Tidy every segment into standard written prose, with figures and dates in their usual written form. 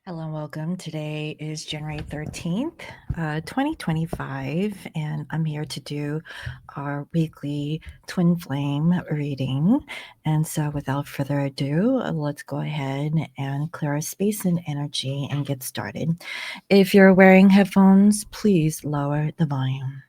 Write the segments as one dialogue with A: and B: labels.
A: Hello and welcome. Today is January 13th, 2025, and I'm here to do our weekly twin flame reading. And so, without further ado, let's go ahead and clear our space and energy and get started. If you're wearing headphones, please lower the volume.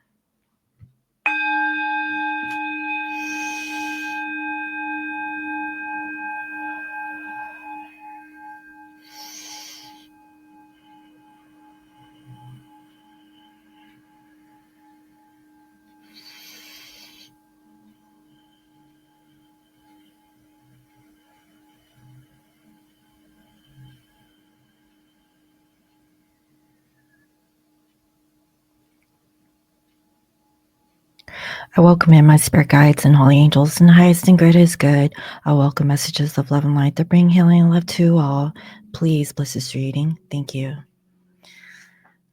A: I welcome in my spirit guides and holy angels, and highest and greatest good. I welcome messages of love and light that bring healing and love to all. Please bless this reading. Thank you.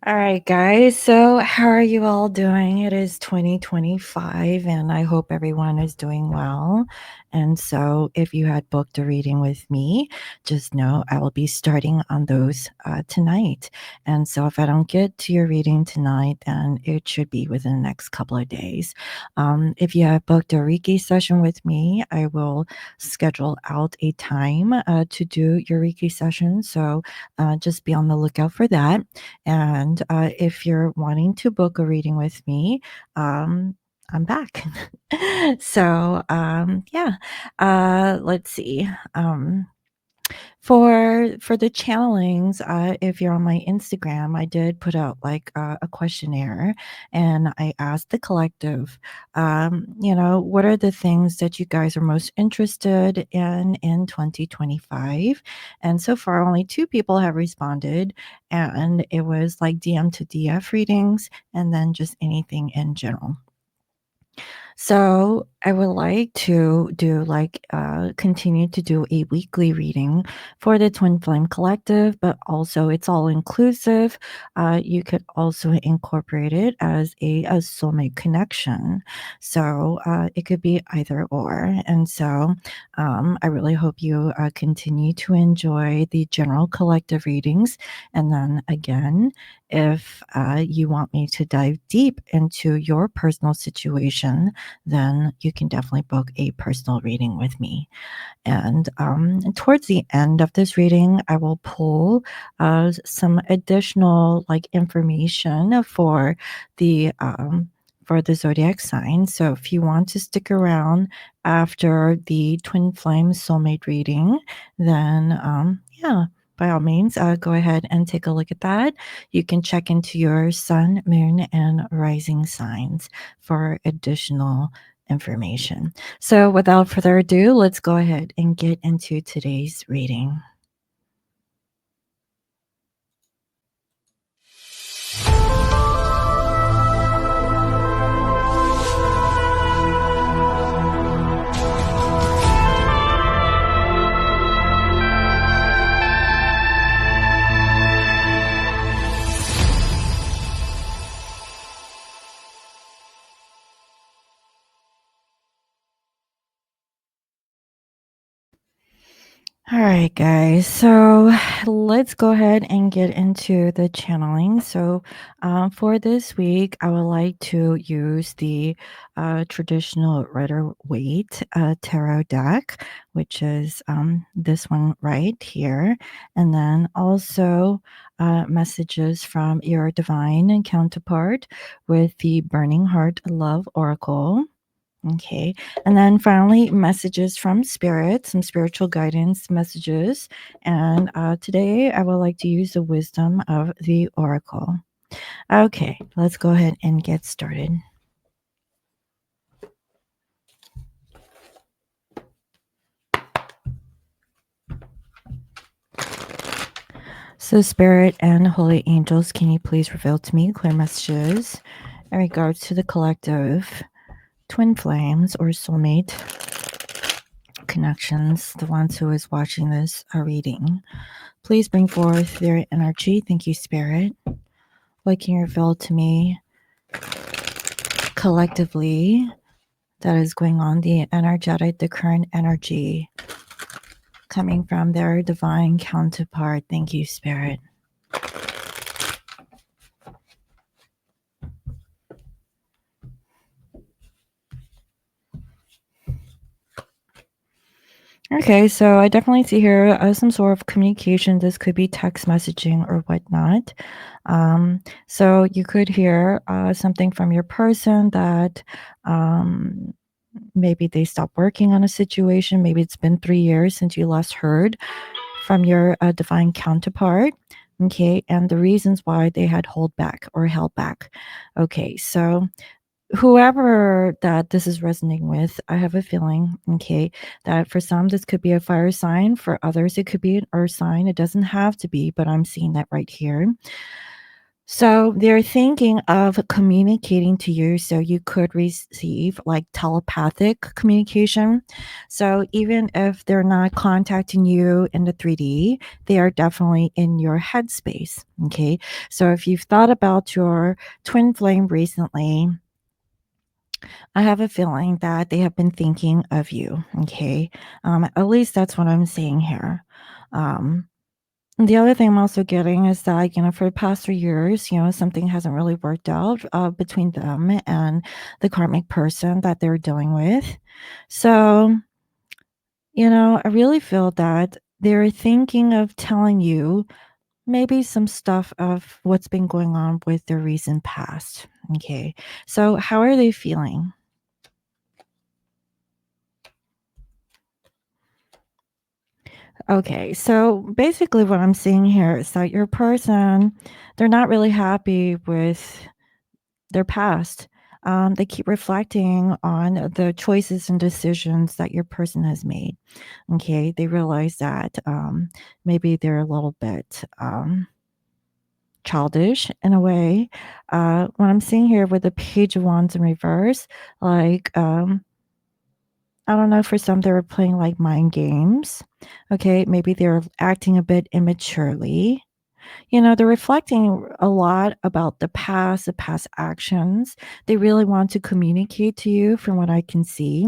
A: All right, guys. So, how are you all doing? It is 2025, and I hope everyone is doing well. And so, if you had booked a reading with me, just know I will be starting on those tonight. And so, if I don't get to your reading tonight, then it should be within the next couple of days. If you have booked a Reiki session with me, I will schedule out a time to do your Reiki session. So, just be on the lookout for that. And if you're wanting to book a reading with me, I'm back. So, yeah, let's see. For the channelings, if you're on my Instagram, I did put out like a questionnaire, and I asked the collective, what are the things that you guys are most interested in 2025? And so far, only 2 people have responded, and it was like DM to DF readings, and then just anything in general. So I would like to do continue to do a weekly reading for the Twin Flame Collective, but also it's all inclusive. You could also incorporate it as a soulmate connection. So it could be either or. And so I really hope you continue to enjoy the general collective readings. And then again, if you want me to dive deep into your personal situation, then you can definitely book a personal reading with me. And towards the end of this reading, I will pull some additional information for the zodiac sign. So if you want to stick around after the twin flame soulmate reading, then yeah, by all means, go ahead and take a look at that. You can check into your sun, moon, and rising signs for additional information. So without further ado, let's go ahead and get into today's reading. All right, guys. So let's go ahead and get into the channeling. So for this week, I would like to use the traditional Rider-Waite tarot deck, which is this one right here. And then also messages from your divine counterpart with the Burning Heart Love Oracle. Okay. And then finally, messages from spirit, some spiritual guidance messages. And today I would like to use the wisdom of the oracle. Okay, let's go ahead and get started. So, spirit and holy angels, can you please reveal to me clear messages in regards to the collective twin flames or soulmate connections, the ones who is watching this reading? Please bring forth their energy. Thank you, Spirit. What can you reveal to me collectively that is going on, the energetic, the current energy coming from their divine counterpart. Thank you, Spirit. Okay, so I definitely see here some sort of communication. This could be text messaging or whatnot. So you could hear something from your person that maybe they stopped working on a situation. Maybe it's been 3 years since you last heard from your divine counterpart. Okay, and the reasons why they had held back. Okay, so whoever that this is resonating with, I have a feeling, okay, that for some this could be a fire sign, for others it could be an earth sign. It doesn't have to be, but I'm seeing that right here. So they're thinking of communicating to you so you could receive like telepathic communication. So even if they're not contacting you in the 3D, they are definitely in your headspace. Okay. So if you've thought about your twin flame recently, I have a feeling that they have been thinking of you. Okay. At least that's what I'm seeing here. The other thing I'm also getting is that, for the past 3 years, something hasn't really worked out between them and the karmic person that they're dealing with. So, I really feel that they're thinking of telling you maybe some stuff of what's been going on with their recent past. Okay. So, how are they feeling? Okay, so basically what I'm seeing here is that your person, they're not really happy with their past. They keep reflecting on the choices and decisions that your person has made. Okay, they realize that maybe they're a little bit childish in a way. What I'm seeing here with the Page of Wands in reverse, like, I don't know, for some, they were playing like mind games. Okay, maybe they're acting a bit immaturely. They're reflecting a lot about the past actions. They really want to communicate to you from what I can see.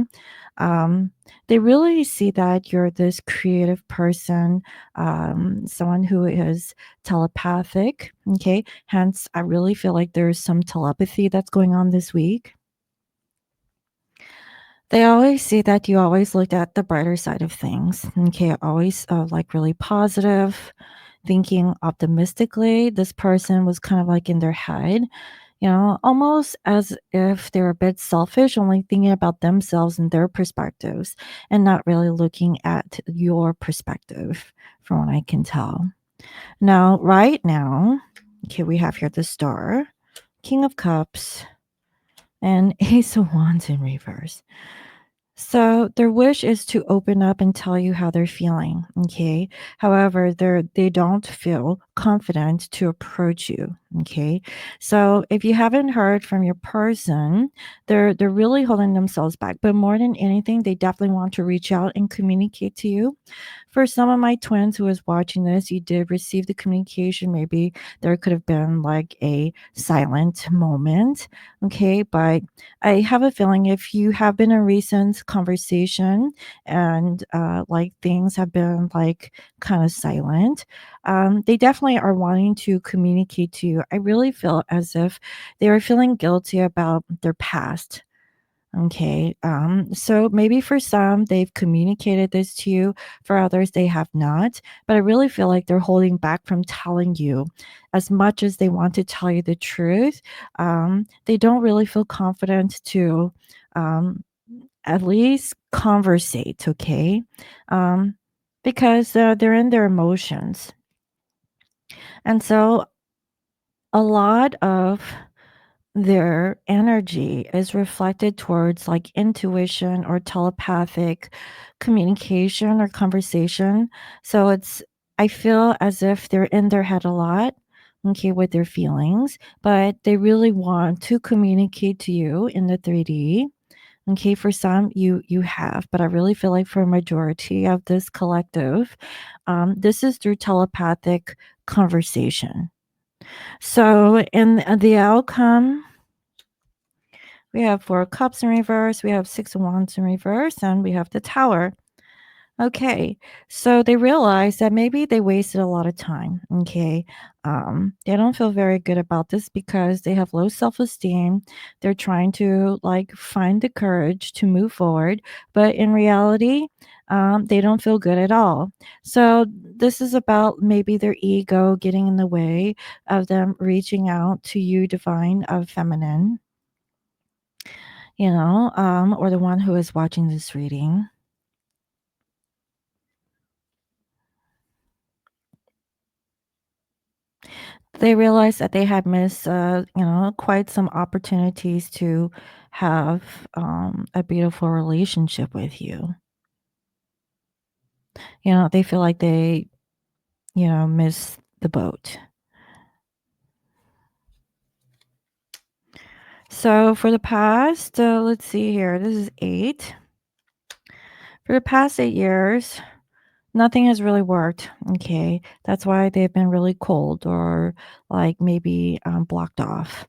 A: Um, they really see that you're this creative person, someone who is telepathic. Okay. Hence, I really feel like there's some telepathy that's going on this week. They always see that you always looked at the brighter side of things. Okay. Always like really positive, thinking optimistically. This person was kind of like in their head, almost as if they're a bit selfish, only thinking about themselves and their perspectives and not really looking at your perspective, from what I can tell. Now, right now, okay, we have here the Star, King of Cups, and Ace of Wands in reverse. So their wish is to open up and tell you how they're feeling, okay? However, they don't feel confident to approach you, okay? So if you haven't heard from your person, they're really holding themselves back. But more than anything, they definitely want to reach out and communicate to you. For some of my twins who is watching this, you did receive the communication. Maybe there could have been like a silent moment, okay? But I have a feeling if you have been in a recent conversation and like things have been like kind of silent, they definitely are wanting to communicate to you. I really feel as if they are feeling guilty about their past. Okay. So maybe for some, they've communicated this to you. For others, they have not. But I really feel like they're holding back from telling you as much as they want to tell you the truth. They don't really feel confident to um, at least conversate. Okay. Um, because they're in their emotions. And so a lot of their energy is reflected towards like intuition or telepathic communication or conversation. So I feel as if they're in their head a lot, okay, with their feelings, but they really want to communicate to you in the 3D. Okay, for some you have, but I really feel like for a majority of this collective, this is through telepathic conversation. So in the outcome, we have 4 cups in reverse, we have 6 of wands in reverse, and we have the Tower. Okay, so they realize that maybe they wasted a lot of time. Okay, they don't feel very good about this because they have low self esteem. They're trying to like find the courage to move forward, but in reality, they don't feel good at all. So this is about maybe their ego getting in the way of them reaching out to you, divine of feminine, or the one who is watching this reading. They realized that they had missed, quite some opportunities to have a beautiful relationship with you. They feel like they, missed the boat. So for the past, let's see here, this is 8. For the past 8 years, nothing has really worked. Okay. That's why they've been really cold or like maybe blocked off.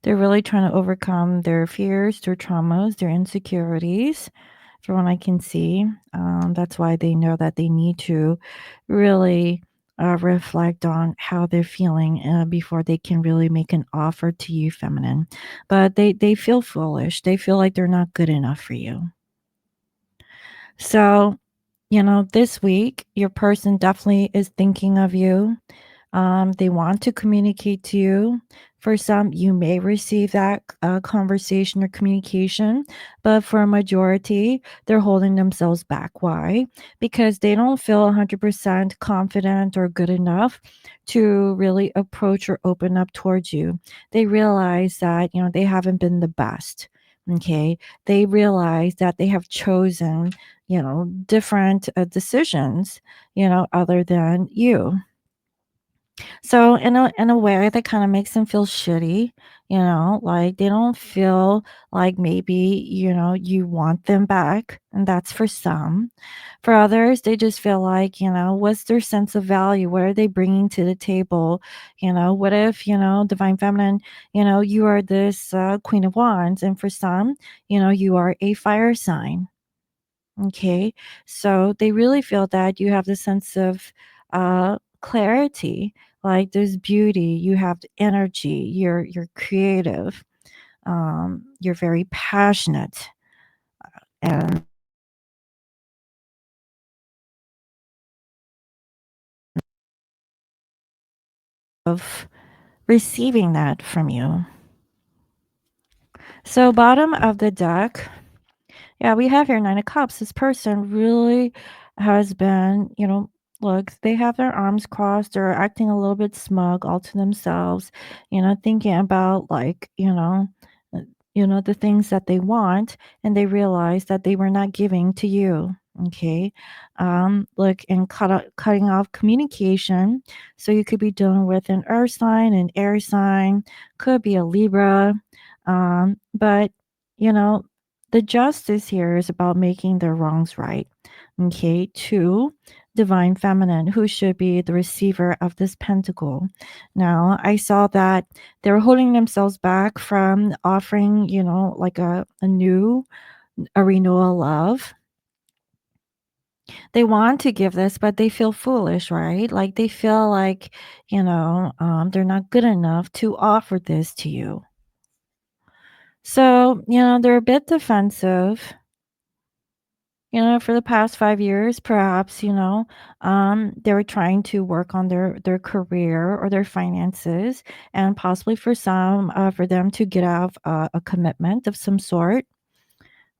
A: They're really trying to overcome their fears, their traumas, their insecurities, from what I can see. That's why they know that they need to really reflect on how they're feeling before they can really make an offer to you, feminine. But they feel foolish. They feel like they're not good enough for you. So, this week, your person definitely is thinking of you. They want to communicate to you. For some, you may receive that conversation or communication, but for a majority, they're holding themselves back. Why? Because they don't feel 100% confident or good enough to really approach or open up towards you. They realize that, they haven't been the best. Okay. They realize that they have chosen, different decisions, other than you. So in a way that kinda makes them feel shitty, like they don't feel like maybe, you want them back, and that's for some. For others, they just feel like, what's their sense of value? What are they bringing to the table? What if, divine feminine, you are this queen of wands, and for some, you are a fire sign. Okay. So they really feel that you have the sense of clarity, like there's beauty, you have the energy, you're creative, you're very passionate and of receiving that from you. So bottom of the deck, yeah, we have here 9 of Cups. This person really has been, look, they have their arms crossed. They're acting a little bit smug all to themselves, thinking about like, uh, the things that they want, and they realize that they were not giving to you. Okay. Look, and cutting off communication. So you could be dealing with an earth sign, an air sign, could be a Libra. But you know, the justice here is about making their wrongs right. Okay. 2, divine feminine, who should be the receiver of this pentacle. Now, I saw that they were holding themselves back from offering, like a renewal love. They want to give this, but they feel foolish, right? Like they feel like, they're not good enough to offer this to you. So, they're a bit defensive. For the past 5 years, perhaps, they were trying to work on their career or their finances, and possibly for some, for them to get out of a commitment of some sort.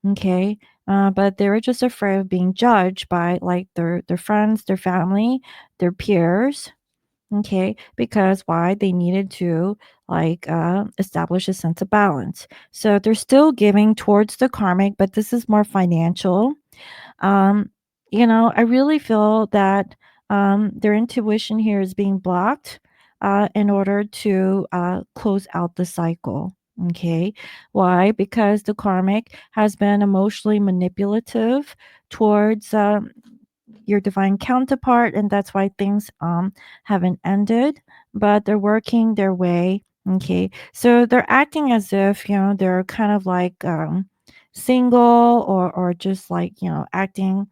A: Okay, but they were just afraid of being judged by like their friends, their family, their peers. Okay, because why they needed to like establish a sense of balance. So they're still giving towards the karmic, but this is more financial. um, I really feel that their intuition here is being blocked in order to close out the cycle. Okay. Why? Because the karmic has been emotionally manipulative towards your divine counterpart, and that's why things haven't ended, but they're working their way. Okay. So they're acting as if, they're kind of like single or just like, acting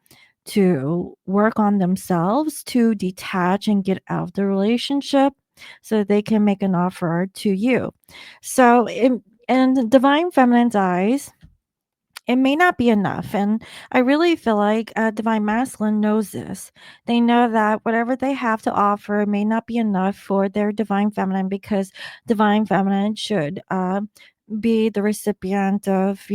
A: to work on themselves to detach and get out of the relationship so they can make an offer to you. So, in divine feminine's eyes, it may not be enough. And I really feel like divine masculine knows this. They know that whatever they have to offer may not be enough for their divine feminine, because divine feminine should be the recipient of,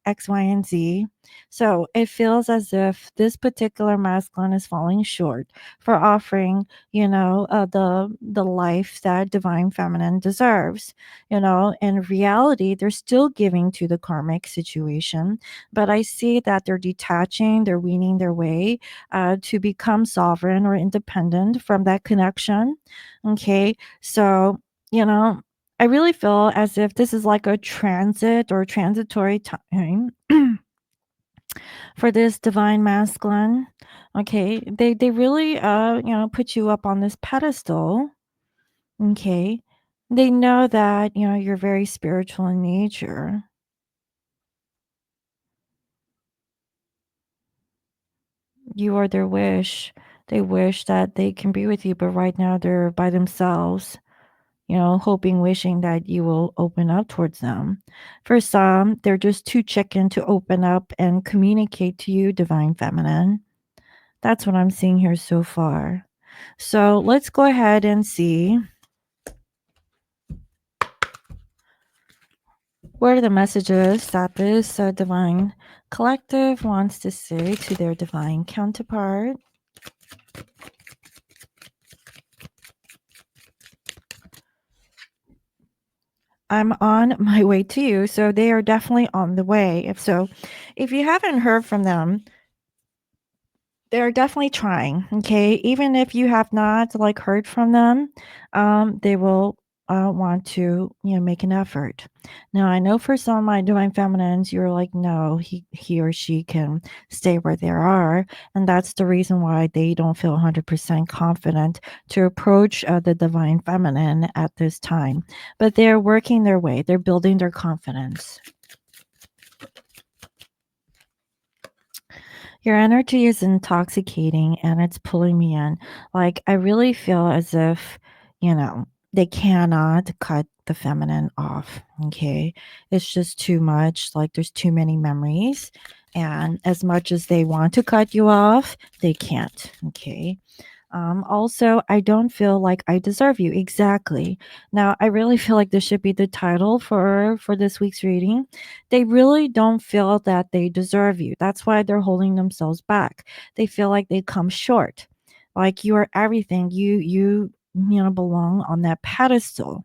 A: X, Y, and Z. So it feels as if this particular masculine is falling short for offering, the life that divine feminine deserves. In reality, they're still giving to the karmic situation, but I see that they're detaching, they're weaning their way to become sovereign or independent from that connection. Okay, so, you know, I really feel as if this is like a transit or transitory time for this divine masculine. Okay, they really put you up on this pedestal. Okay, they know that you're very spiritual in nature. You are their wish. They wish that they can be with you, but right now they're by themselves, hoping, wishing that you will open up towards them. For some, they're just too chicken to open up and communicate to you, divine feminine. That's what I'm seeing here so far. So let's go ahead and see what are the messages that this divine collective wants to say to their divine counterpart. I'm on my way to you. So they are definitely on the way. If you haven't heard from them, they're definitely trying. Okay. Even if you have not like heard from them, they will want to, make an effort. Now, I know for some of my divine feminines, you're like, no, he or she can stay where they are. And that's the reason why they don't feel 100% confident to approach the divine feminine at this time. But they're working their way, they're building their confidence. Your energy is intoxicating and it's pulling me in. Like, I really feel as if, they cannot cut the feminine off. Okay. It's just too much. Like, there's too many memories. And as much as they want to cut you off, they can't. Okay. Also, I don't feel like I deserve you. Exactly. Now, I really feel like this should be the title for this week's reading. They really don't feel that they deserve you. That's why they're holding themselves back. They feel like they come short. Like you are everything. You belong on that pedestal,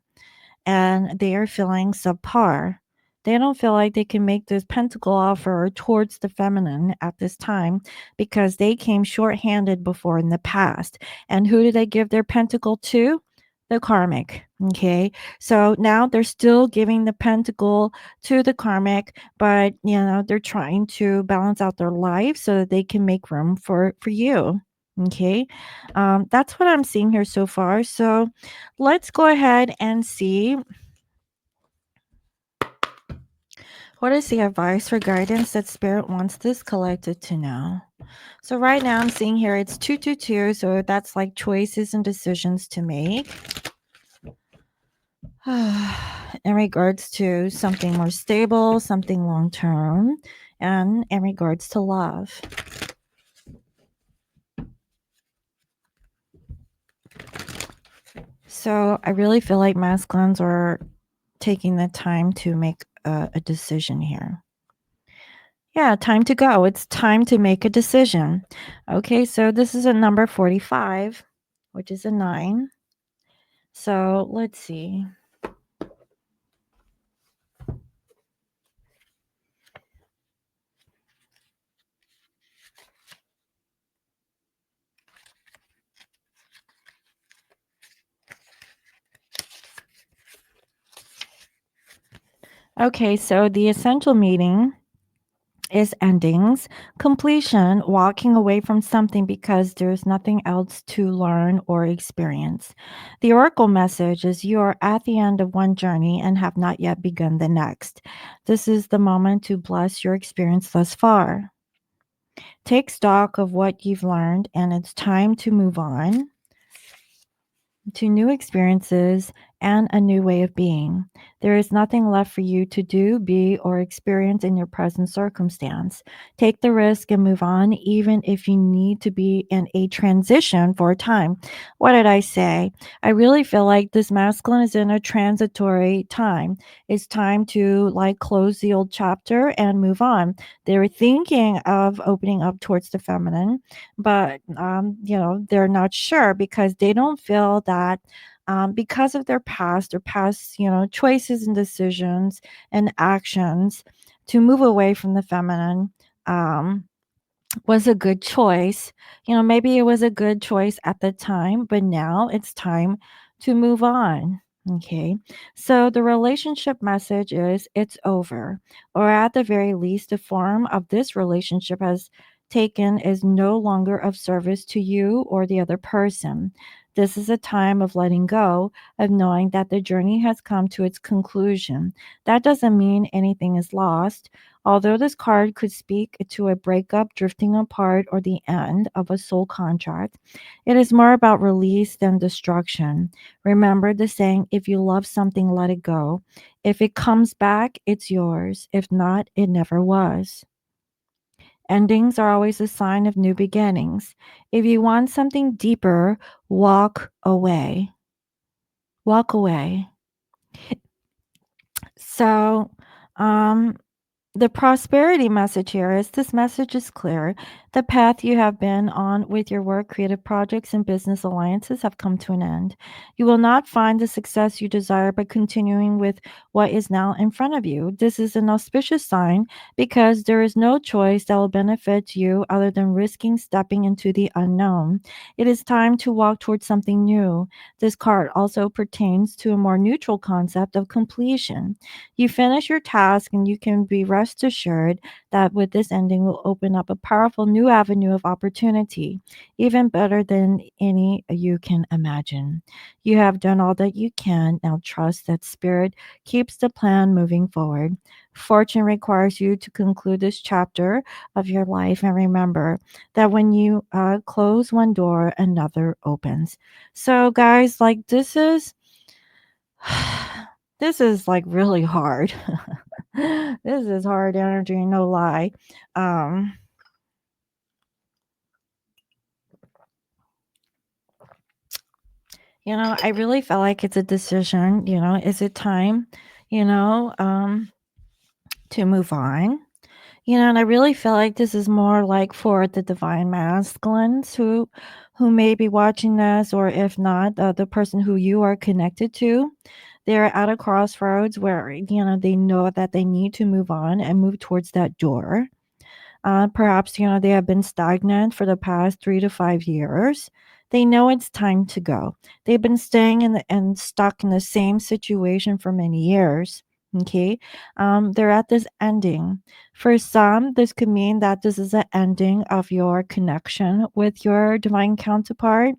A: and they are feeling subpar. They don't feel like they can make this pentacle offer towards the feminine at this time because they came short-handed before in the past. And who do they give their pentacle to? The karmic. Okay. So now they're still giving the pentacle to the karmic, but they're trying to balance out their life so that they can make room for you. Okay. That's what I'm seeing here so far. So let's go ahead and see what is the advice or guidance that Spirit wants this collective to know. So right now I'm seeing here it's 222, so that's like choices and decisions to make in regards to something more stable, something long term, and in regards to love. So I really feel like masculines are taking the time to make a decision here. Yeah, time to go. It's time to make a decision. Okay, so this is a number 45, which is a 9. So let's see. Okay, so the essential meaning is endings, completion, walking away from something because there's nothing else to learn or experience. The oracle message is you are at the end of one journey and have not yet begun the next. This is the moment to bless your experience thus far. Take stock of what you've learned, and it's time to move on to new experiences and a new way of being. There is nothing left for you to do, be, or experience in your present circumstance. Take the risk and move on, even if you need to be in a transition for a time. What did I say? I really feel like this masculine is in a transitory time. It's time to like close the old chapter and move on. They were thinking of opening up towards the feminine, but they're not sure because they don't feel that because of their past, choices and decisions and actions to move away from the feminine. Um, was a good choice. Maybe it was a good choice at the time, but now it's time to move on. Okay. So the relationship message is it's over, or at the very least, the form of this relationship has taken is no longer of service to you or the other person. This is a time of letting go, of knowing that the journey has come to its conclusion. That doesn't mean anything is lost. Although this card could speak to a breakup, drifting apart, or the end of a soul contract, it is more about release than destruction. Remember the saying, if you love something, let it go. If it comes back, it's yours. If not, it never was. Endings are always a sign of new beginnings. If you want something deeper, walk away. Walk away. So, um, the prosperity message here is this message is clear. The path you have been on with your work, creative projects, and business alliances have come to an end. You will not find the success you desire by continuing with what is now in front of you. This is an auspicious sign because there is no choice that will benefit you other than risking stepping into the unknown. It is time to walk towards something new. This card also pertains to a more neutral concept of completion. You finish your task and you can be rest assured that with this ending will open up a powerful new avenue of opportunity, even better than any you can imagine. You have done all that you can. Now trust that spirit keeps the plan moving forward. Fortune requires you to conclude this chapter of your life and remember that when you close one door, another opens. So, guys, like this is this is like really hard. This is hard energy, no lie. Um, I really felt like it's a decision, is it time, you know, um, to move on? And I really feel like this is more like for the divine masculines who may be watching this, or if not, the person who you are connected to. They're at a crossroads where, they know that they need to move on and move towards that door. Perhaps, they have been stagnant for the past 3 to 5 years. They know it's time to go. They've been staying and stuck in the same situation for many years. Okay. They're at this ending. For some, this could mean that this is an ending of your connection with your divine counterpart.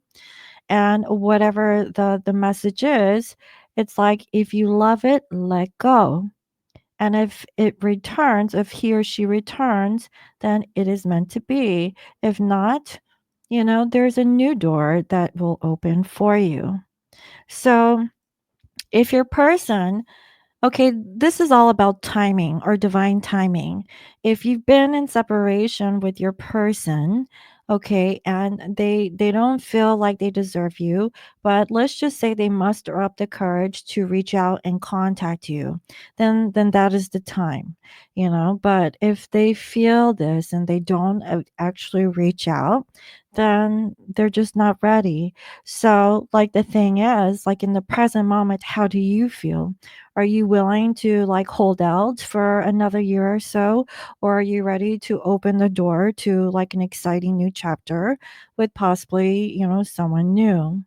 A: And whatever the message is, it's like if you love it, let go. And if it returns, if he or she returns, then it is meant to be. If not, there's a new door that will open for you. So if your person Okay, this is all about timing or divine timing. If you've been in separation with your person, okay, and they don't feel like they deserve you, but let's just say they muster up the courage to reach out and contact you, then that is the time. But if they feel this and they don't actually reach out, then they're just not ready. So, like the thing is, like in the present moment, how do you feel? Are you willing to like hold out for another year or so? Or are you ready to open the door to like an exciting new chapter with possibly, someone new?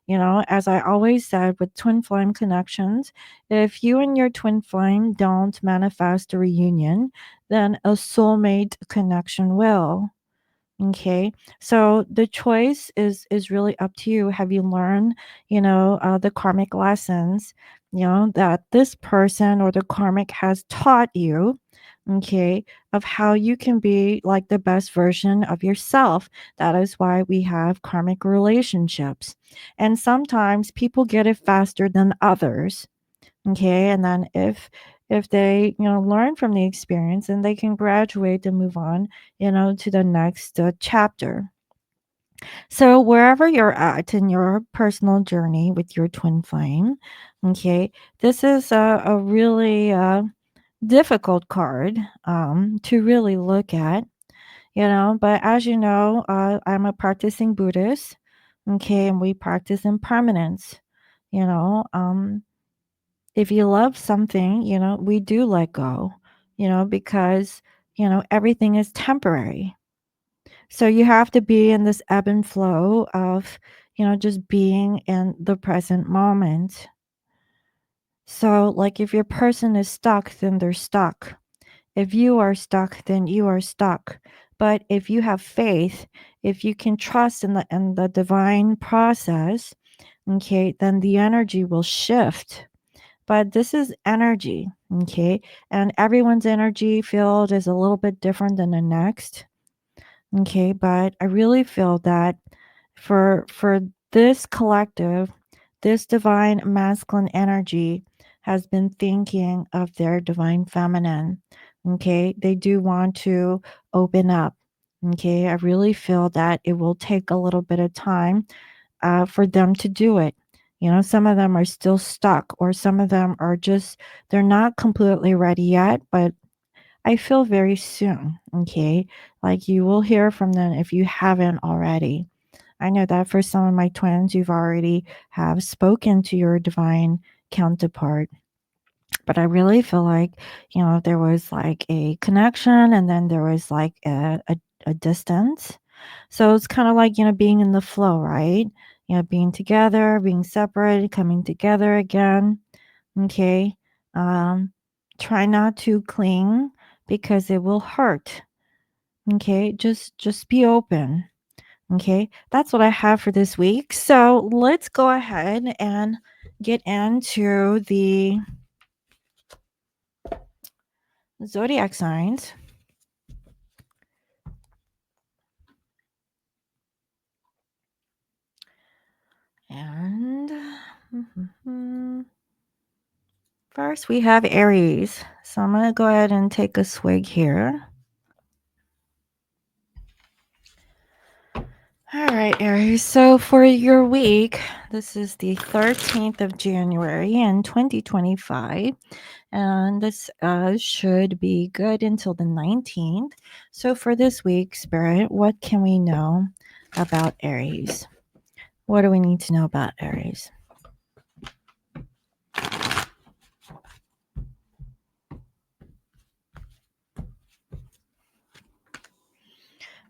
A: As I always said with twin flame connections, if you and your twin flame don't manifest a reunion, then a soulmate connection will. Okay, so the choice is really up to you. Have you learned, the karmic lessons, that this person or the karmic has taught you? Okay, of how you can be like the best version of yourself. That is why we have karmic relationships, and sometimes people get it faster than others. Okay, and then if they learn from the experience, and they can graduate and move on to the next chapter. So wherever you're at in your personal journey with your twin flame, okay, this is a really difficult card to really look at, but as you know, I'm a practicing Buddhist. Okay, and we practice impermanence. you know um if you love something, we do let go, because, everything is temporary. So you have to be in this ebb and flow of, just being in the present moment. So, like, if your person is stuck, then they're stuck. If you are stuck, then you are stuck. But if you have faith, if you can trust in the divine process, okay, then the energy will shift. But this is energy, okay? And everyone's energy field is a little bit different than the next, okay? But I really feel that for this collective, this divine masculine energy has been thinking of their divine feminine, okay? They do want to open up, okay? I really feel that it will take a little bit of time for them to do it. Some of them are still stuck, or some of them are just, they're not completely ready yet, but I feel very soon, okay? Like you will hear from them if you haven't already. I know that for some of my twins, you've already have spoken to your divine counterpart. But I really feel like, there was like a connection, and then there was like a distance. So it's kind of like, being in the flow, right? Being together, being separated, coming together again. Okay. Um, Try not to cling because it will hurt. Okay. Just be open. Okay. That's what I have for this week. So let's go ahead and get into the zodiac signs. And first, we have Aries. So I'm going to go ahead and take a swig here. All right, Aries. So for your week, this is the 13th of January in 2025. And this should be good until the 19th. So for this week, Spirit, what can we know about Aries? What do we need to know about Aries?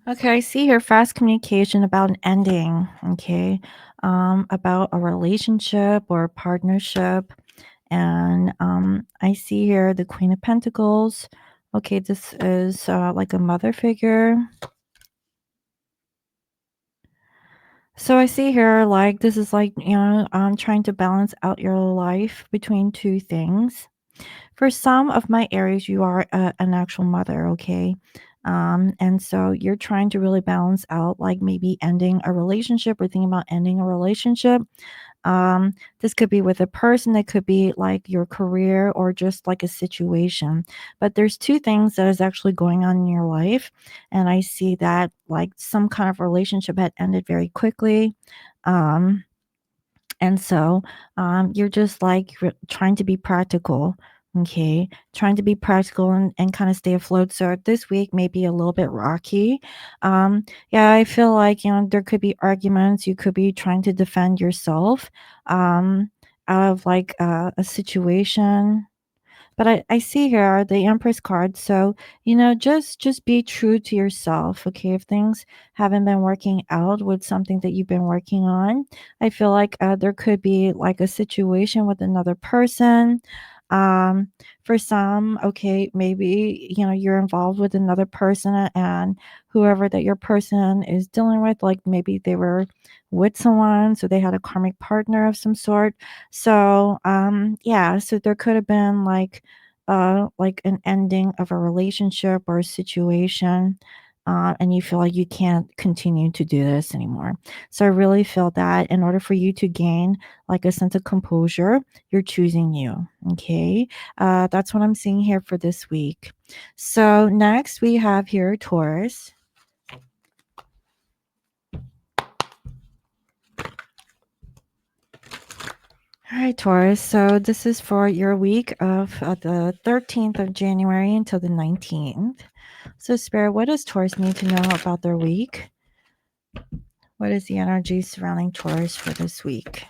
A: Okay, I see here fast communication about an ending. Okay, about a relationship or a partnership. And I see here the Queen of Pentacles. Okay, this is like a mother figure. So I see here, like, this is like, trying to balance out your life between two things. For some of my Aries, you are an actual mother, okay? And so you're trying to really balance out, like, maybe ending a relationship or thinking about ending a relationship. This could be with a person, it could be like your career or just like a situation. But there's two things that is actually going on in your life. And I see that like some kind of relationship had ended very quickly. Um, and so you're just like trying to be practical. Okay, trying to be practical and kind of stay afloat. So this week may be a little bit rocky. Yeah, I feel like, there could be arguments. You could be trying to defend yourself um, out of like a situation. But I see here the Empress card. So, just be true to yourself. Okay. If things haven't been working out with something that you've been working on, I feel like there could be like a situation with another person. Um, for some, okay, maybe, you're involved with another person, and whoever that your person is dealing with, like maybe they were with someone, so they had a karmic partner of some sort. So, yeah, so there could have been like an ending of a relationship or a situation, and you feel like you can't continue to do this anymore. So I really feel that in order for you to gain like a sense of composure, you're choosing you. Okay. That's what I'm seeing here for this week. So next we have here Taurus. All right, Taurus. So this is for your week of the 13th of January until the 19th. So, Spirit, what does Taurus need to know about their week? What is the energy surrounding Taurus for this week?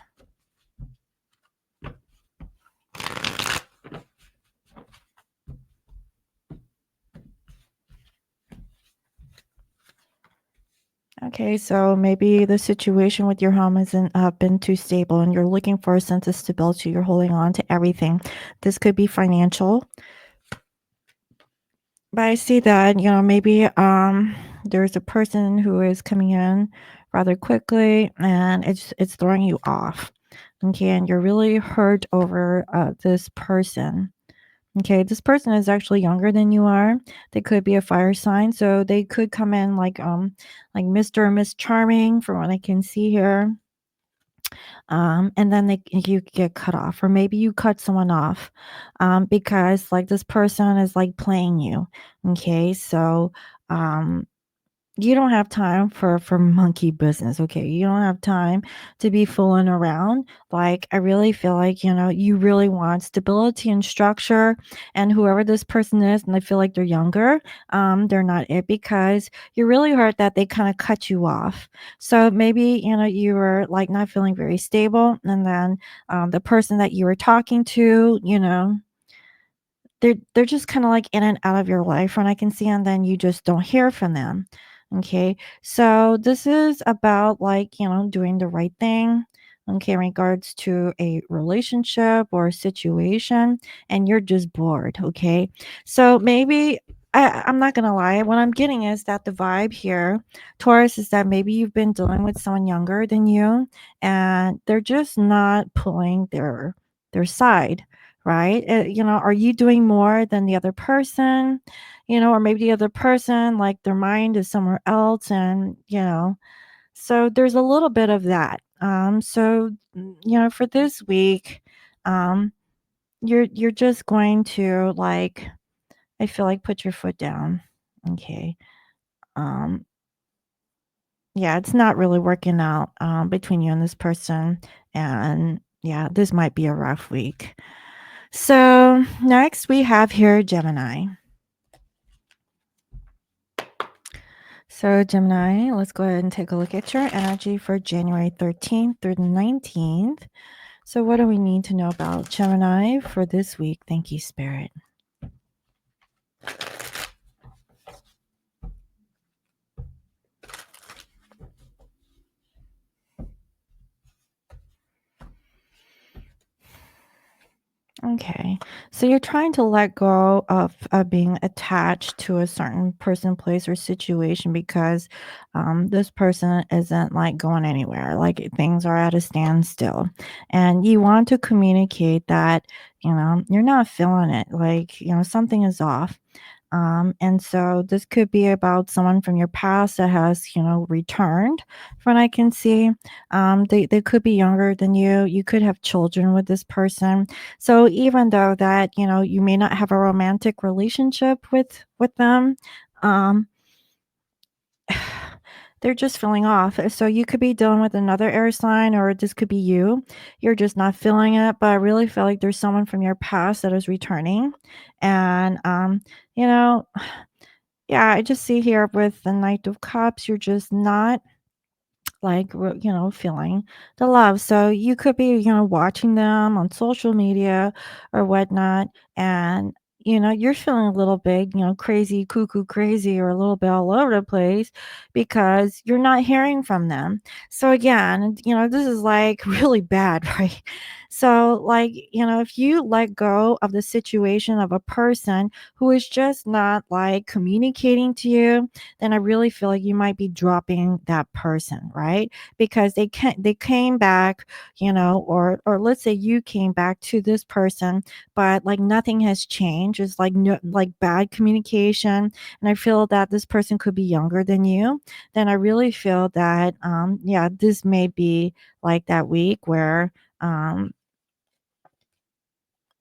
A: Okay, so maybe the situation with your home hasn't been too stable and you're looking for a sense of stability. You're holding on to everything. This could be financial. But I see that, maybe there's a person who is coming in rather quickly and it's throwing you off. Okay, and you're really hurt over this person. Okay, this person is actually younger than you are. They could be a fire sign, so they could come in like Mr. or Miss Charming from what I can see here. And then you get cut off, or maybe you cut someone off because like this person is like playing you. Okay, so um you don't have time for monkey business, okay? You don't have time to be fooling around. Like, I really feel like, you really want stability and structure, and whoever this person is, and I feel like they're younger, they're not it because you're really hurt that they kind of cut you off. So maybe, you were like not feeling very stable, and then the person that you were talking to, they're just kinda, like, in and out of your life from I can see, and then you just don't hear from them, okay? So, this is about, like, doing the right thing, okay, in regards to a relationship or a situation, and you're just bored, okay? So, maybe I'm not gonna lie, what I'm getting is that the vibe here, Taurus, is that maybe you've been dealing with someone younger than you, and they're just not pulling their side, right? Are you doing more than the other person? Or maybe the other person, like their mind is somewhere else, and so there's a little bit of that. So for this week, um, you're just going to like, I feel like put your foot down. Okay. Um, yeah, it's not really working out between you and this person, and yeah, this might be a rough week. So next we have here Gemini. So Gemini, let's go ahead and take a look at your energy for January 13th through the 19th. So what do we need to know about Gemini for this week? Thank you, Spirit. Okay. So you're trying to let go of being attached to a certain person, place, or situation because this person isn't like going anywhere. Like things are at a standstill. And you want to communicate that, you're not feeling it. Like, something is off. And so this could be about someone from your past that has, returned from what I can see. They could be younger than you. You could have children with this person. So even though that, you may not have a romantic relationship with them, um, they're just feeling off. So you could be dealing with another air sign, or this could be you. You're just not feeling it. But I really feel like there's someone from your past that is returning. And you know, yeah, I just see here with the Knight of Cups, you're just not like, feeling the love. So you could be, watching them on social media or whatnot, and you're feeling a little bit, crazy, cuckoo crazy, or a little bit all over the place because you're not hearing from them. So again, this is like really bad, right? So, like, if you let go of the situation of a person who is just not like communicating to you, then I really feel like you might be dropping that person, right? Because they came back, or let's say you came back to this person, but like nothing has changed. It's like no, like bad communication, and I feel that this person could be younger than you. Then I really feel that yeah, this may be like that week where um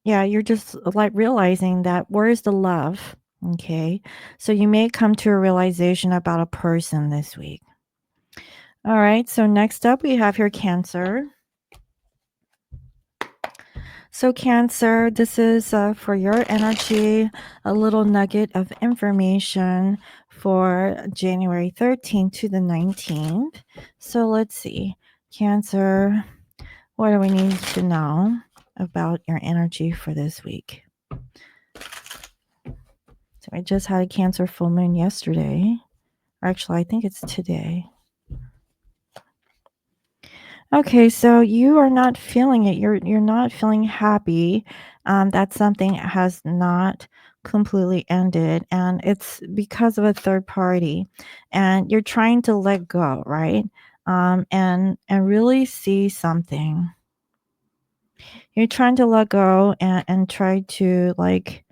A: yeah, you're just like realizing that where is the love? Okay. So you may come to a realization about a person this week. All right. So next up, we have your Cancer. So, Cancer, this is for your energy, a little nugget of information for January 13th to the 19th. So, let's see. Cancer, what do we need to know about your energy for this week? So I just had a Cancer full moon yesterday. Actually, I think it's today. Okay, so you are not feeling it. You're not feeling happy. That something has not completely ended, and it's because of a third party, and you're trying to let go, right? And really see something. You're trying to let go and try to like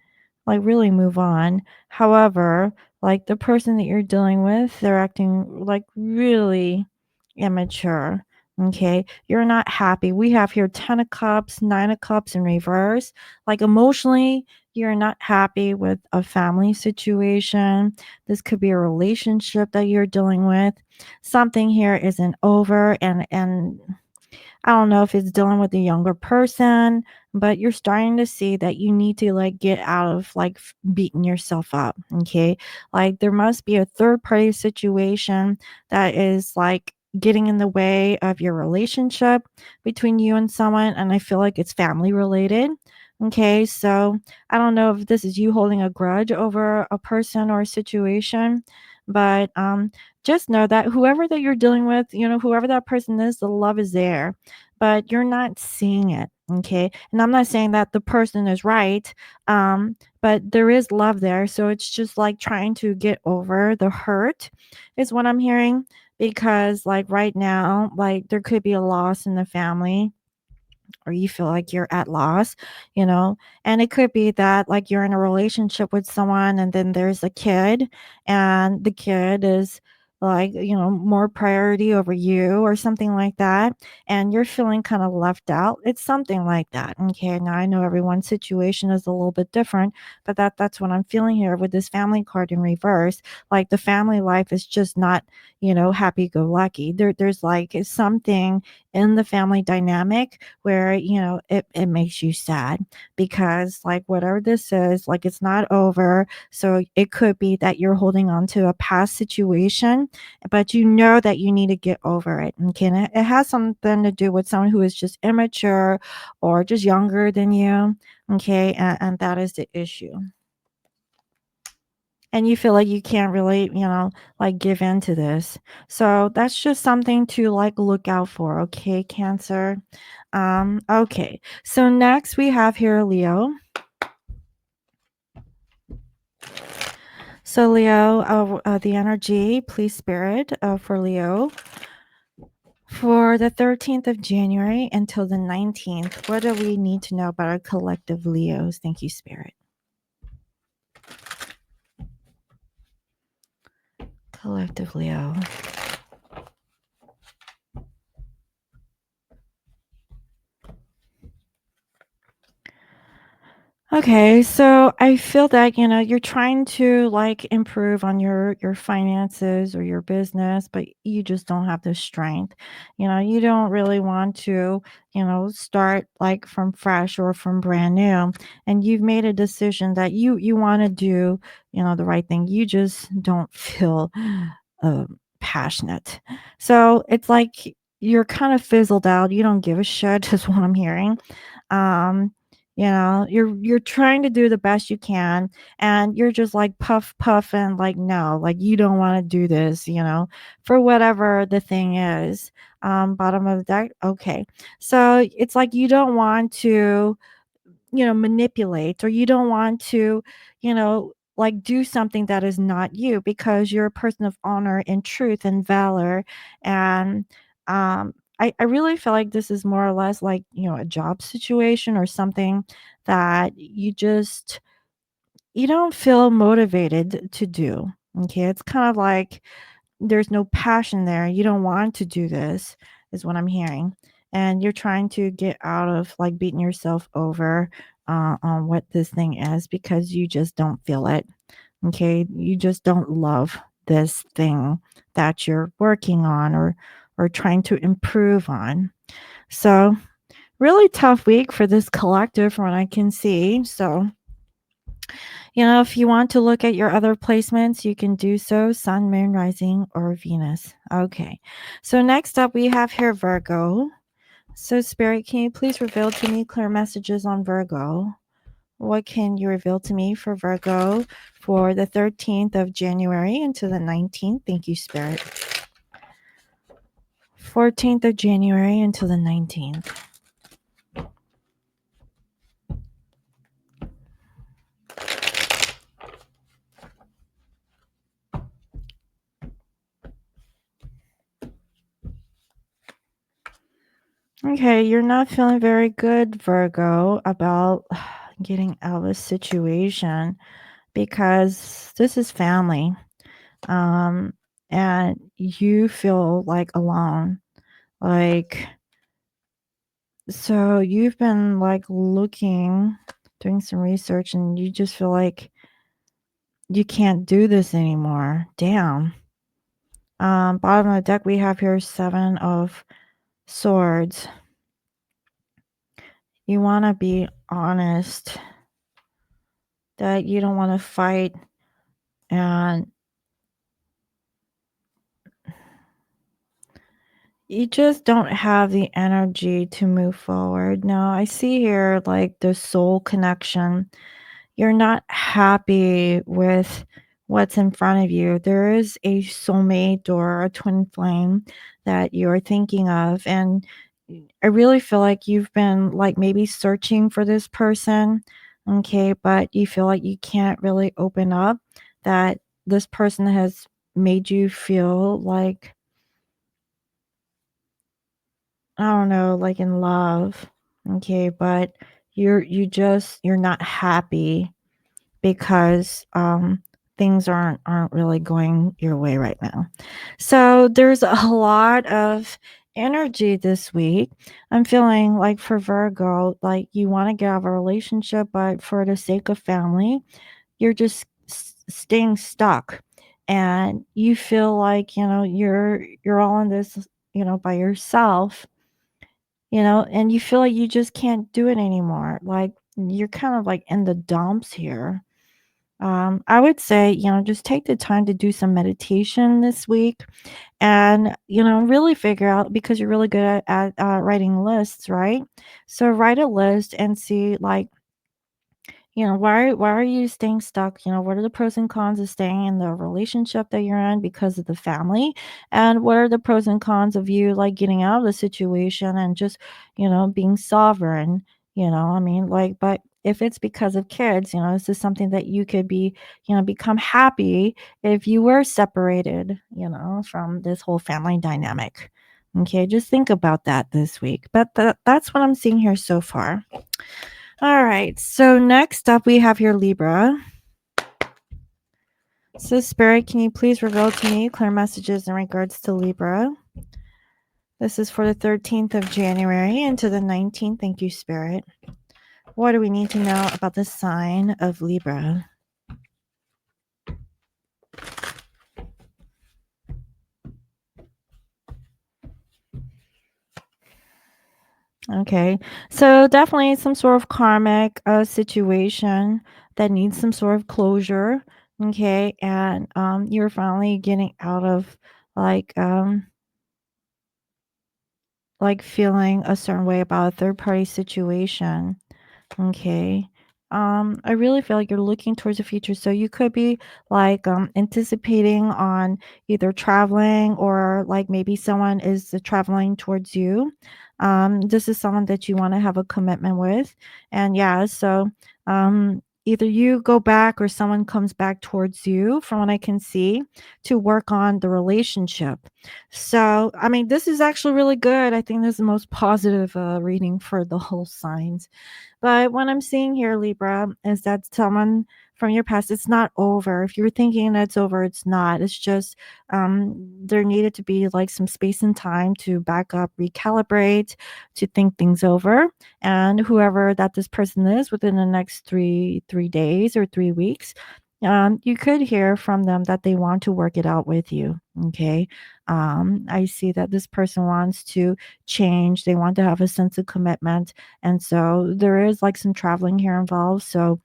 A: really move on. However, like the person that you're dealing with, they're acting like really immature. Okay. You're not happy. We have here 10 of cups, 9 of cups in reverse. Like emotionally, you're not happy with a family situation. This could be a relationship that you're dealing with. Something here isn't over, and I don't know if it's dealing with a younger person, but you're starting to see that you need to like get out of like beating yourself up. Okay. Like there must be a third party situation that is like getting in the way of your relationship between you and someone. And I feel like it's family related. Okay. So I don't know if this is you holding a grudge over a person or a situation, but just know that whoever that you're dealing with, whoever that person is, the love is there, but you're not seeing it. Okay. And I'm not saying that the person is right, but there is love there. So it's just like trying to get over the hurt, is what I'm hearing. Because, like, right now, like, there could be a loss in the family, or you feel like you're at loss, you know, and it could be that like you're in a relationship with someone and then there's a kid, and the kid is like, more priority over you or something like that, and you're feeling kind of left out. It's something like that. Okay. Now I know everyone's situation is a little bit different, but that's what I'm feeling here with this family card in reverse. Like the family life is just not, happy go lucky. There's like something in the family dynamic where it makes you sad, because like whatever this is, like it's not over. So it could be that you're holding on to a past situation, but you know that you need to get over it. Okay, and it has something to do with someone who is just immature or just younger than you. Okay, and that is the issue, and you feel like you can't really, like give in to this. So that's just something to like look out for, okay, Cancer. Okay. So next we have here Leo. So Leo, the energy, please spirit, for Leo for the 13th of January until the 19th. What do we need to know about our collective Leos? Thank you, spirit. Collective Leo. Okay, so I feel that, you're trying to like improve on your finances or your business, but you just don't have the strength. You don't really want to, start like from fresh or from brand new. And you've made a decision that you want to do, the right thing. You just don't feel passionate. So it's like you're kind of fizzled out. You don't give a shit is what I'm hearing. Um, you're trying to do the best you can, and you're just like puff and like no, like you don't want to do this, for whatever the thing is. Bottom of the deck. Okay. So it's like you don't want to manipulate, or you don't want to, like do something that is not you, because you're a person of honor and truth and valor. And I really feel like this is more or less like, a job situation or something that you don't feel motivated to do. Okay. It's kind of like there's no passion there. You don't want to do this, is what I'm hearing. And you're trying to get out of like beating yourself over on what this thing is, because you just don't feel it. Okay. You just don't love this thing that you're working on, or trying to improve on. So, really tough week for this collective from what I can see. So, if you want to look at your other placements, you can do so. Sun, Moon, Rising, or Venus. Okay. So next up, we have here Virgo. So Spirit, can you please reveal to me clear messages on Virgo? What can you reveal to me for Virgo for the 13th of January into the 19th? Thank you, Spirit. 14th of January until the 19th. Okay, you're not feeling very good, Virgo, about getting out of a situation, because this is family. And you feel like alone. Like, so you've been like doing some research, and you just feel like you can't do this anymore. Damn. Bottom of the deck, we have here 7 of Swords. You want to be honest that you don't want to fight, and you just don't have the energy to move forward. Now, I see here like the soul connection. You're not happy with what's in front of you. There is a soulmate or a twin flame that you're thinking of. And I really feel like you've been like maybe searching for this person. Okay. But you feel like you can't really open up, that this person has made you feel like, I don't know, like in love. Okay. But you're not happy, because things aren't really going your way right now. So there's a lot of energy this week. I'm feeling like for Virgo, like you want to get out of a relationship, but for the sake of family, you're just staying stuck, and you feel like you're all in this by yourself, and you feel like you just can't do it anymore. Like you're kind of like in the dumps here. I would say, just take the time to do some meditation this week, and, really figure out, because you're really good at writing lists, right? So write a list and see, like, why are you staying stuck? What are the pros and cons of staying in the relationship that you're in because of the family? And what are the pros and cons of you like getting out of the situation and just, being sovereign? I mean, like, but if it's because of kids, this is something that you could become happy if you were separated, from this whole family dynamic. Okay, just think about that this week. But that's what I'm seeing here so far. All right. So next up, we have here Libra. So Spirit, can you please reveal to me clear messages in regards to Libra? This is for the 13th of January into the 19th. Thank you, Spirit. What do we need to know about the sign of Libra? Okay. So definitely some sort of karmic situation that needs some sort of closure. Okay. And you're finally getting out of like feeling a certain way about a third party situation. Okay. I really feel like you're looking towards the future. So you could be like anticipating on either traveling, or like maybe someone is traveling towards you. This is someone that you want to have a commitment with. And yeah, so either you go back or someone comes back towards you, from what I can see, to work on the relationship. So, I mean, this is actually really good. I think this is the most positive reading for the whole signs. But what I'm seeing here, Libra, is that someone from your past, it's not over. If you're thinking that it's over, it's not. It's just there needed to be like some space and time to back up, recalibrate, to think things over. And whoever that this person is within the next three days or 3 weeks, you could hear from them that they want to work it out with you. Okay. I see that this person wants to change. They want to have a sense of commitment, and so there is like some traveling here involved. So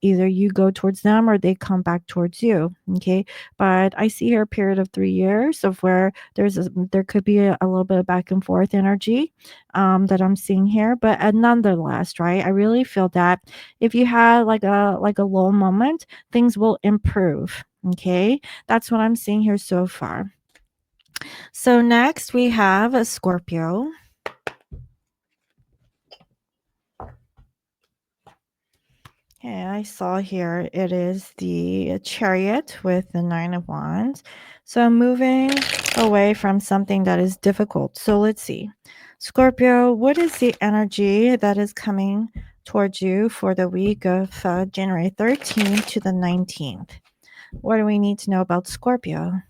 A: either you go towards them or they come back towards you. Okay. But I see here a period of 3 years of where there could be a little bit of back and forth energy that I'm seeing here. But nonetheless, right, I really feel that if you had like a low moment, things will improve. Okay. That's what I'm seeing here so far. So next we have a Scorpio. Okay, I saw here it is the Chariot with the Nine of Wands. So moving away from something that is difficult. So let's see. Scorpio, what is the energy that is coming towards you for the week of January 13th to the 19th? What do we need to know about Scorpio?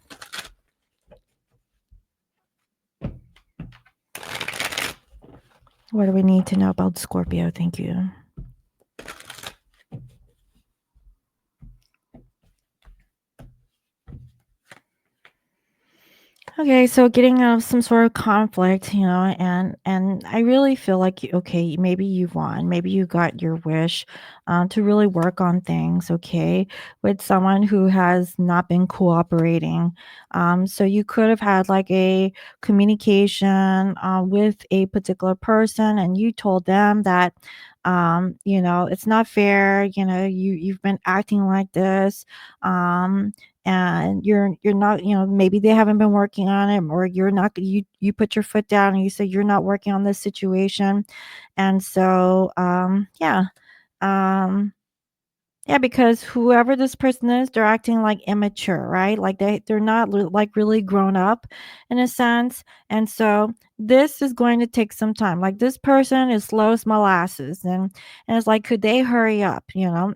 A: What do we need to know about Scorpio? Thank you. Okay, so getting out of some sort of conflict, and I really feel like okay, maybe you won, maybe you got your wish, to really work on things, okay, with someone who has not been cooperating. So you could have had like a communication with a particular person, and you told them that, it's not fair. You've been acting like this. And you're not, maybe they haven't been working on it, or you're not, you put your foot down and you say you're not working on this situation. And so um yeah, because whoever this person is, they're acting like immature, right? Like they're not like really grown up in a sense. And so this is going to take some time. Like this person is slow as molasses, and it's like, could they hurry up,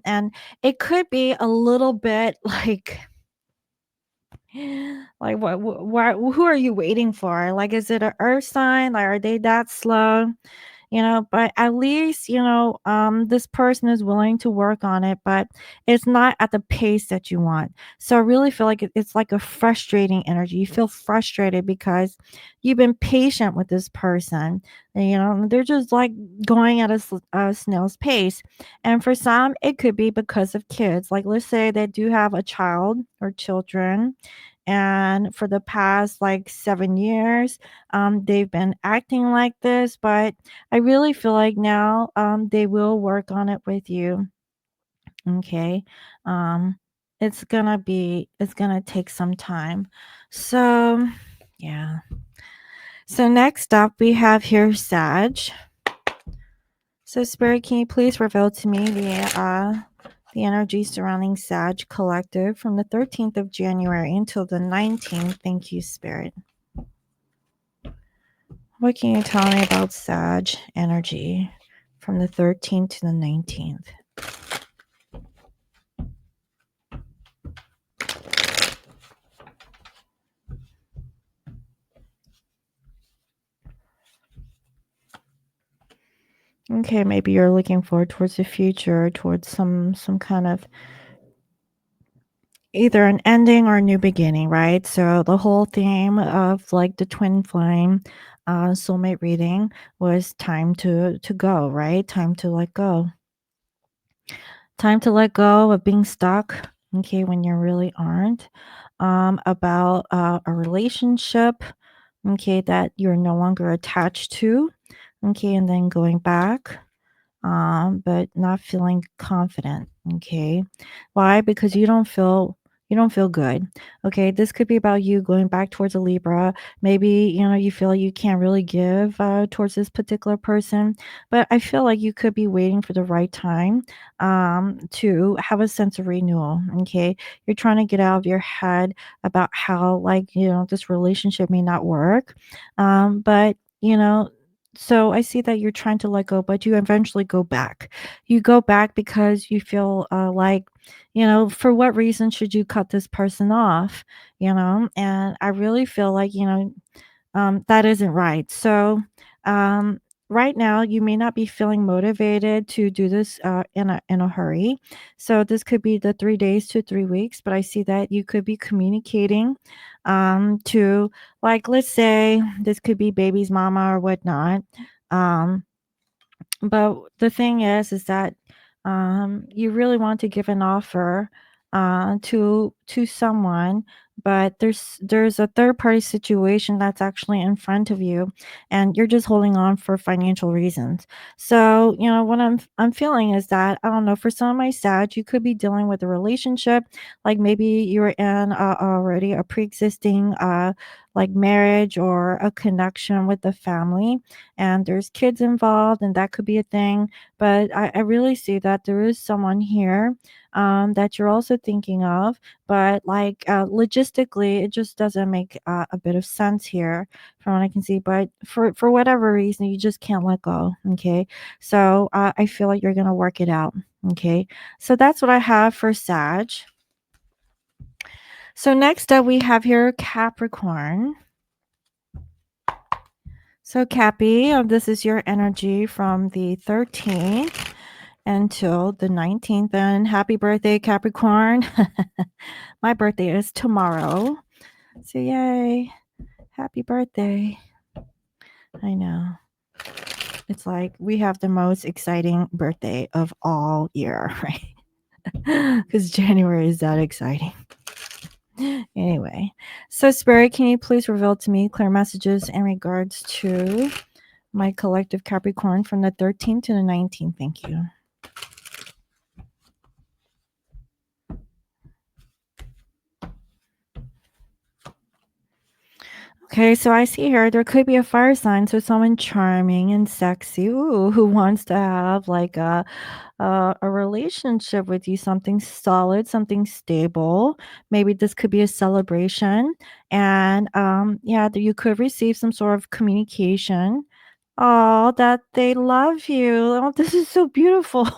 A: And it could be a little bit like, like, who are you waiting for? Like, is it a earth sign? Like, are they that slow? But at least, this person is willing to work on it, but it's not at the pace that you want. So I really feel like it's like a frustrating energy. You feel frustrated because you've been patient with this person. And, they're just like going at a snail's pace. And for some, it could be because of kids. Like, let's say they do have a child or children, and for the past like 7 years, they've been acting like this, but I really feel like now they will work on it with you. Okay. Um, it's gonna take some time. So yeah. So next up we have here Sag. So Spirit, can you please reveal to me the energy surrounding Sag collective from the 13th of January until the 19th? Thank you, Spirit. What can you tell me about Sag energy from the 13th to the 19th? Okay, maybe you're looking forward towards the future, towards some kind of either an ending or a new beginning, right? So the whole theme of like the twin flame soulmate reading was time to go, right? Time to let go. Time to let go of being stuck, okay, when you really aren't. about a relationship, okay, that you're no longer attached to, okay, and then going back, but not feeling confident. Okay. Why? Because you don't feel good. Okay. This could be about you going back towards a Libra. Maybe, you feel you can't really give towards this particular person, but I feel like you could be waiting for the right time to have a sense of renewal. Okay. You're trying to get out of your head about how, like, this relationship may not work. But, so I see that you're trying to let go, but you eventually go back. You go back because you feel like, for what reason should you cut this person off? And I really feel like, that isn't right. So, um, right now, you may not be feeling motivated to do this in a hurry. So this could be the 3 days to 3 weeks, but I see that you could be communicating to, like, let's say this could be baby's mama or whatnot. Um, but the thing is that, you really want to give an offer, to someone, but there's a third party situation that's actually in front of you, and you're just holding on for financial reasons. So, what I'm feeling is that, I don't know, for some of my Sag, you could be dealing with a relationship, like maybe you're in already a pre-existing like marriage or a connection with the family, and there's kids involved, and that could be a thing. But I really see that there is someone here that you're also thinking of, but like logistically, it just doesn't make a bit of sense here from what I can see. But for whatever reason, you just can't let go. Okay, so I feel like you're gonna work it out. Okay, so that's what I have for Sag. So next up, we have here Capricorn. So, Cappy, this is your energy from the 13th until the 19th. And happy birthday, Capricorn. My birthday is tomorrow. So, yay. Happy birthday. I know. It's like we have the most exciting birthday of all year, right? Because January is that exciting. Anyway, so Spirit, can you please reveal to me clear messages in regards to my collective Capricorn from the 13th to the 19th? Thank you. Okay, so I see here there could be a fire sign, so someone charming and sexy, ooh, who wants to have like a relationship with you, something solid, something stable. Maybe this could be a celebration, and yeah, you could receive some sort of communication. Oh, that they love you. Oh, this is so beautiful.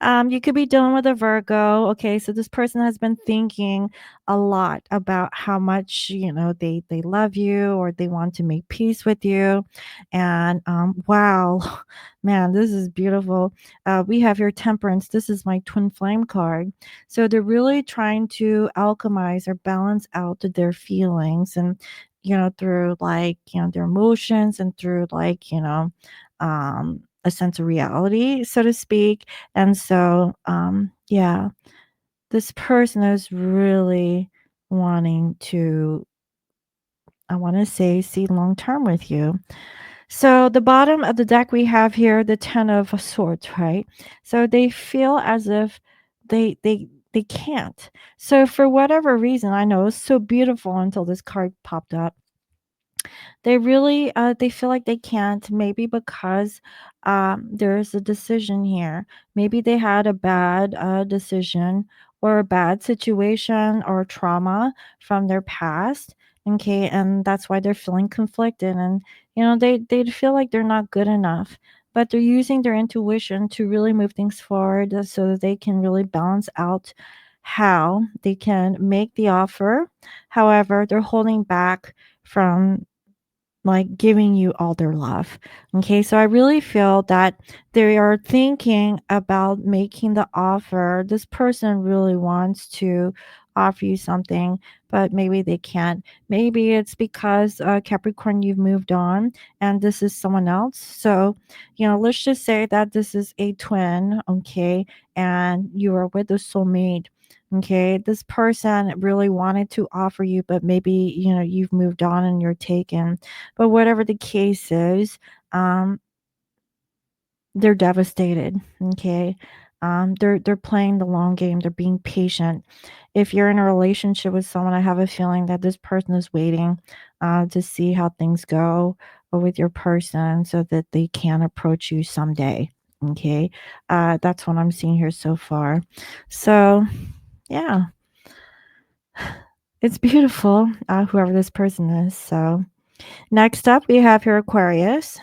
A: You could be dealing with a Virgo. Okay, so this person has been thinking a lot about how much they love you, or they want to make peace with you. And wow, man, this is beautiful. We have your Temperance. This is my twin flame card. So they're really trying to alchemize or balance out their feelings, and through, like, their emotions, and through, like, a sense of reality, so to speak. And so, yeah, this person is really wanting to, I want to say, see long term with you. So, the bottom of the deck, we have here the 10 of Swords, right? So, they feel as if they can't. So, for whatever reason, I know it's so beautiful until this card popped up. They really they feel like they can't, maybe because there's a decision here. Maybe they had a bad decision, or a bad situation or trauma from their past. Okay, and that's why they're feeling conflicted, and they feel like they're not good enough. But they're using their intuition to really move things forward, so that they can really balance out how they can make the offer. However, they're holding back from, like, giving you all their love. Okay, so I really feel that they are thinking about making the offer. This person really wants to offer you something, but maybe they can't. Maybe it's because, Capricorn, you've moved on, and this is someone else. So, let's just say that this is a twin, okay, and you are with a soulmate. Okay, this person really wanted to offer you, but maybe, you've moved on and you're taken. But whatever the case is, um, they're devastated. Okay. They're playing the long game. They're being patient. If you're in a relationship with someone, I have a feeling that this person is waiting to see how things go with your person so that they can approach you someday. Okay. That's what I'm seeing here so far. So, yeah, it's beautiful, whoever this person is. So, next up, we have here Aquarius.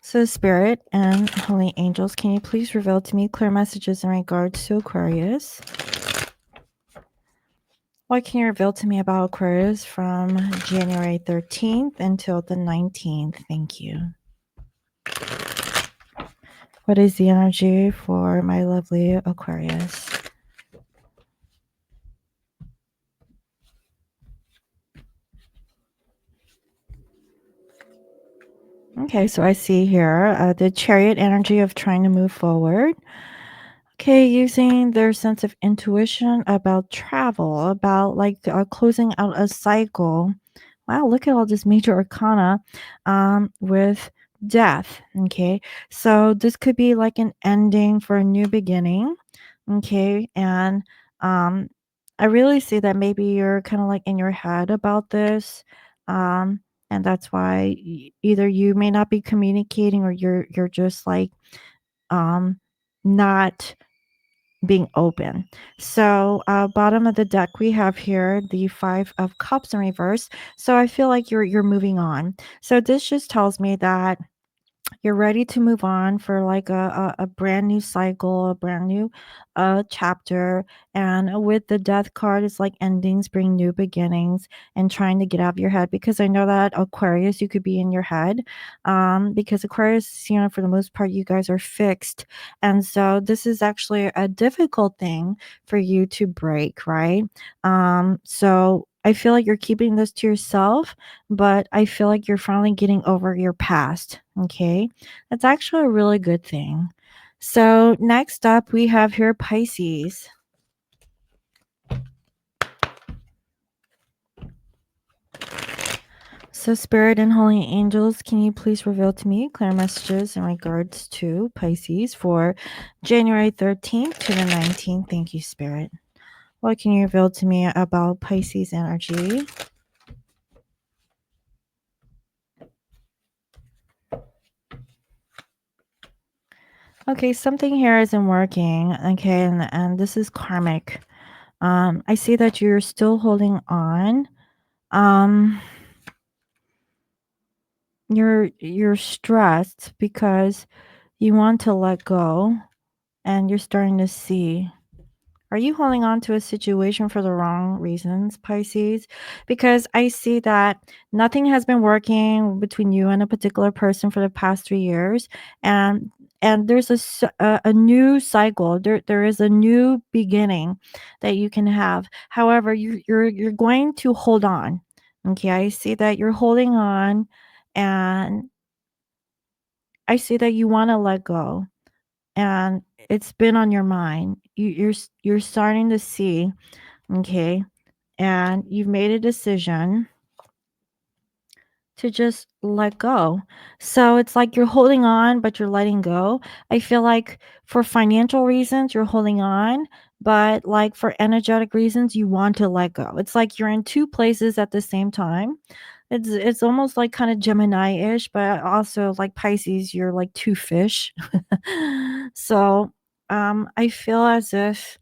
A: So, Spirit and Holy Angels, can you please reveal to me clear messages in regards to Aquarius? What can you reveal to me about Aquarius from January 13th until the 19th? Thank you. What is the energy for my lovely Aquarius? Okay, so I see here the Chariot energy of trying to move forward. Okay, using their sense of intuition about travel, about like closing out a cycle. Wow, look at all this major arcana with death. Okay, so this could be like an ending for a new beginning. Okay, and um, I really see that maybe you're kind of like in your head about this. Um, and that's why either you may not be communicating or you're just like um not being open. So, bottom of the deck, we have here the Five of Cups in reverse. So I feel like you're moving on. So this just tells me that you're ready to move on for like a brand new cycle, a brand new chapter. And with the death card, it's like endings bring new beginnings and trying to get out of your head. Because I know that Aquarius, you could be in your head. Because Aquarius, for the most part, you guys are fixed. And so this is actually a difficult thing for you to break, right? So I feel like you're keeping this to yourself, but I feel like you're finally getting over your past. Okay. That's actually a really good thing. So, next up, we have here Pisces. So, Spirit and Holy Angels, can you please reveal to me clear messages in regards to Pisces for January 13th to the 19th? Thank you, Spirit. What can you reveal to me about Pisces energy? Okay, something here isn't working. Okay, and this is karmic. I see that you're still holding on. Um, you're stressed because you want to let go and you're starting to see. Are you holding on to a situation for the wrong reasons, Pisces? Because I see that nothing has been working between you and a particular person for the past 3 years, and there's a new cycle. There is a new beginning that you can have. However, you're going to hold on. Okay, I see that you're holding on, and I see that you want to let go, and it's been on your mind. You're starting to see. Okay. And you've made a decision to just let go. So it's like you're holding on, but you're letting go. I feel like for financial reasons, you're holding on, but like for energetic reasons, you want to let go. It's like you're in two places at the same time. It's almost like kind of Gemini-ish, but also like Pisces, you're like two fish. So I feel as if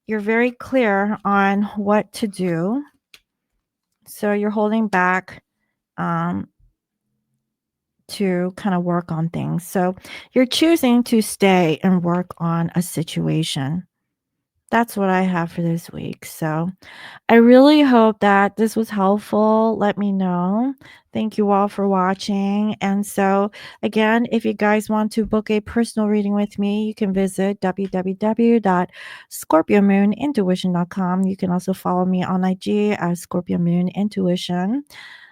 A: you're very clear on what to do. So you're holding back um, to kind of work on things. So you're choosing to stay and work on a situation. That's what I have for this week. So I really hope that this was helpful. Let me know. Thank you all for watching. And so, again, if you guys want to book a personal reading with me, you can visit www.scorpiomoonintuition.com. You can also follow me on IG as Scorpio Moon Intuition.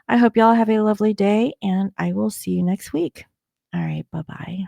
A: I hope y'all have a lovely day, and I will see you next week. All right. Bye bye.